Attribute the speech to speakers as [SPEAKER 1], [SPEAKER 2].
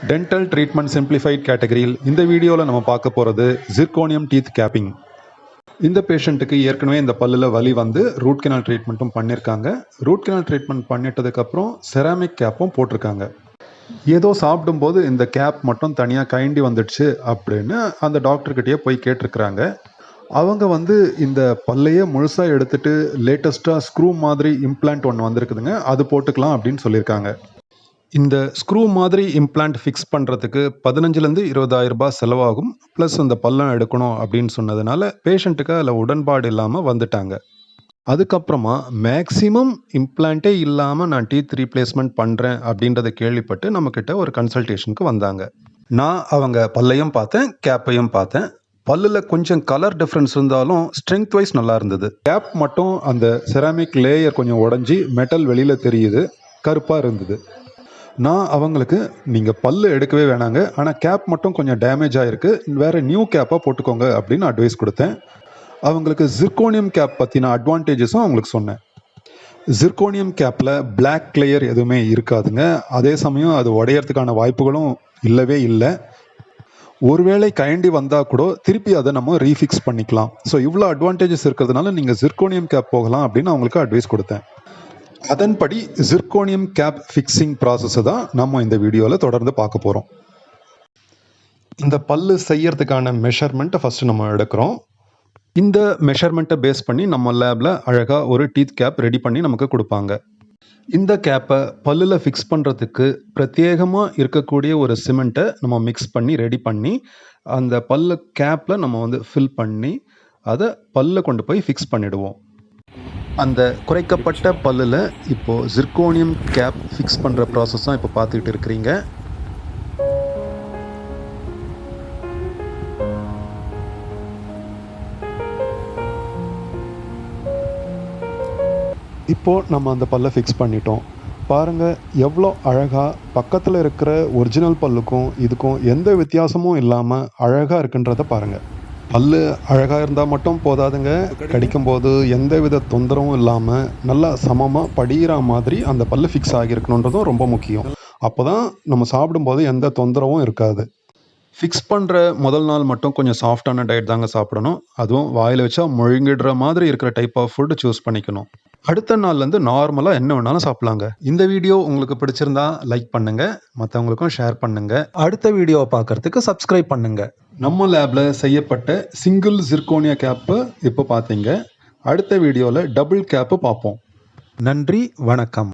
[SPEAKER 1] Dental treatment simplified கேட்டகரியில் இந்த வீடியோவில் நம்ம பார்க்க போகிறது ஜிர்கோனியம் டீத் கேப்பிங். இந்த பேஷண்ட்டுக்கு ஏற்கனவே இந்த பல்லில் வலி வந்து ரூட் கெனால் ட்ரீட்மெண்ட்டும் பண்ணியிருக்காங்க. ரூட் கெனால் ட்ரீட்மெண்ட் பண்ணிட்டதுக்கப்புறம் செராமிக் கேப்பும் போட்டிருக்காங்க. ஏதோ சாப்பிடும்போது இந்த கேப் மட்டும் தனியாக கைண்டி வந்துடுச்சு அப்படின்னு அந்த டாக்டர்கிட்டயே போய் கேட்டிருக்கிறாங்க. அவங்க வந்து இந்த பல்லையே முழுசாக எடுத்துட்டு லேட்டஸ்ட்டாக ஸ்க்ரூ மாதிரி இம்ப்ளான்ட் ஒன்று வந்திருக்குதுங்க, அது போட்டுக்கலாம் அப்படின்னு சொல்லியிருக்காங்க. இந்த ஸ்க்ரூ மாதிரி இம்ப்ளான்ட் ஃபிக்ஸ் பண்ணுறதுக்கு 15,000 20,000 ரூபாய் செலவாகும். ப்ளஸ் இந்த பல்லம் எடுக்கணும் அப்படின்னு சொன்னதுனால பேஷண்ட்டுக்கு அதில் உடன்பாடு இல்லாமல் வந்துட்டாங்க. அதுக்கப்புறமா மேக்ஸிமம் இம்ப்ளான்ட்டே இல்லாமல் நான் டீத் ரீப்ளேஸ்மெண்ட் பண்ணுறேன் அப்படின்றத கேள்விப்பட்டு நம்மக்கிட்ட ஒரு கன்சல்டேஷனுக்கு வந்தாங்க. நான் அவங்க பல்லையும் பார்த்தேன், கேப்பையும் பார்த்தேன். பல்லில் கொஞ்சம் கலர் டிஃப்ரென்ஸ் இருந்தாலும் ஸ்ட்ரென்த் வைஸ் நல்லா இருந்தது. கேப் மட்டும் அந்த செராமிக் லேயர் கொஞ்சம் உடஞ்சி மெட்டல் வெளியில் தெரியுது, கருப்பாக இருந்தது. நான் அவங்களுக்கு நீங்கள் பல்லு எடுக்கவே வேணாங்க, ஆனால் கேப் மட்டும் கொஞ்சம் டேமேஜ் ஆகிருக்கு, வேறு நியூ கேப்பாக போட்டுக்கோங்க அப்படின்னு அட்வைஸ் கொடுத்தேன். அவங்களுக்கு ஜிர்கோனியம் கேப் பற்றின அட்வான்டேஜஸும் அவங்களுக்கு சொன்னேன். ஜிர்கோனியம் கேப்பில் பிளாக் லேயர் எதுவுமே இருக்காதுங்க. அதே சமயம் அது உடையறதுக்கான வாய்ப்புகளும் இல்லவே இல்லை. ஒருவேளை கைண்டி வந்தால் கூட திருப்பி அதை நம்ம ரீஃபிக்ஸ் பண்ணிக்கலாம். ஸோ இவ்வளோ அட்வான்டேஜஸ் இருக்கிறதுனால நீங்கள் ஜிர்கோனியம் கேப் போகலாம் அப்படின்னு அவங்களுக்கு அட்வைஸ் கொடுத்தேன். அதன்படி ஜிர்கோனியம் கேப் ஃபிக்ஸிங் ப்ராசஸை தான் நம்ம இந்த வீடியோவில் தொடர்ந்து பார்க்க போகிறோம். இந்த பல்லு செய்யறதுக்கான மெஷர்மெண்ட்டை ஃபஸ்ட்டு நம்ம எடுக்கிறோம். இந்த மெஷர்மெண்ட்டை பேஸ் பண்ணி நம்ம லேபில் அழகாக ஒரு டீத் கேப் ரெடி பண்ணி நமக்கு கொடுப்பாங்க. இந்த கேப்பை பல்லில் ஃபிக்ஸ் பண்ணுறதுக்கு பிரத்யேகமாக இருக்கக்கூடிய ஒரு சிமெண்ட்டை நம்ம மிக்ஸ் பண்ணி ரெடி பண்ணி அந்த பல்லு கேப்பில் நம்ம வந்து ஃபில் பண்ணி அதை பல்லில் கொண்டு போய் ஃபிக்ஸ் பண்ணிவிடுவோம். அந்த குறைக்கப்பட்ட பல்லில் இப்போது ஜிர்கோனியம் கேப் ஃபிக்ஸ் பண்ணுற ப்ராசஸ் தான் இப்போ பார்த்துக்கிட்டு இருக்கிறீங்க. இப்போது நம்ம அந்த பல்லை ஃபிக்ஸ் பண்ணிட்டோம். பாருங்கள் எவ்வளோ அழகாக பக்கத்தில் இருக்கிற ஒரிஜினல் பல்லுக்கும் இதுக்கும் எந்த வித்தியாசமும் இல்லாமல் அழகாக இருக்குன்றதை பாருங்கள். பல்லு அழகாக இருந்தால் மட்டும் போதாதுங்க, கடிக்கும்போது எந்த வித தொந்தரவும் இல்லாமல் நல்லா சமமாக படிகிற மாதிரி அந்த பல்லு ஃபிக்ஸ் ஆகியிருக்கணுன்றதும் ரொம்ப முக்கியம். அப்போ தான் நம்ம சாப்பிடும்போது எந்த தொந்தரவும் இருக்காது. ஃபிக்ஸ் பண்ணுற முதல் நாள் மட்டும் கொஞ்சம் சாஃப்டான டயட் தாங்க சாப்பிடணும். அதுவும் வாயில் வச்சா முழுங்கிடுற மாதிரி இருக்கிற டைப் ஆஃப் ஃபுட்டு சூஸ் பண்ணிக்கணும். அடுத்த நாள்லேருந்து நார்மலாக என்ன வேணாலும் சாப்பிட்லாங்க. இந்த வீடியோ உங்களுக்கு பிடிச்சிருந்தா லைக் பண்ணுங்கள், மற்றவங்களுக்கும் ஷேர் பண்ணுங்கள். அடுத்த வீடியோவை பார்க்குறதுக்கு சப்ஸ்கிரைப் பண்ணுங்கள். நம்ம லேபில் செய்யப்பட்ட சிங்கிள் ஜிர்கோனியா கேப்பு இப்போ பார்த்தீங்க. அடுத்த வீடியோவில் டபுள் கேப்பு பார்ப்போம். நன்றி, வணக்கம்.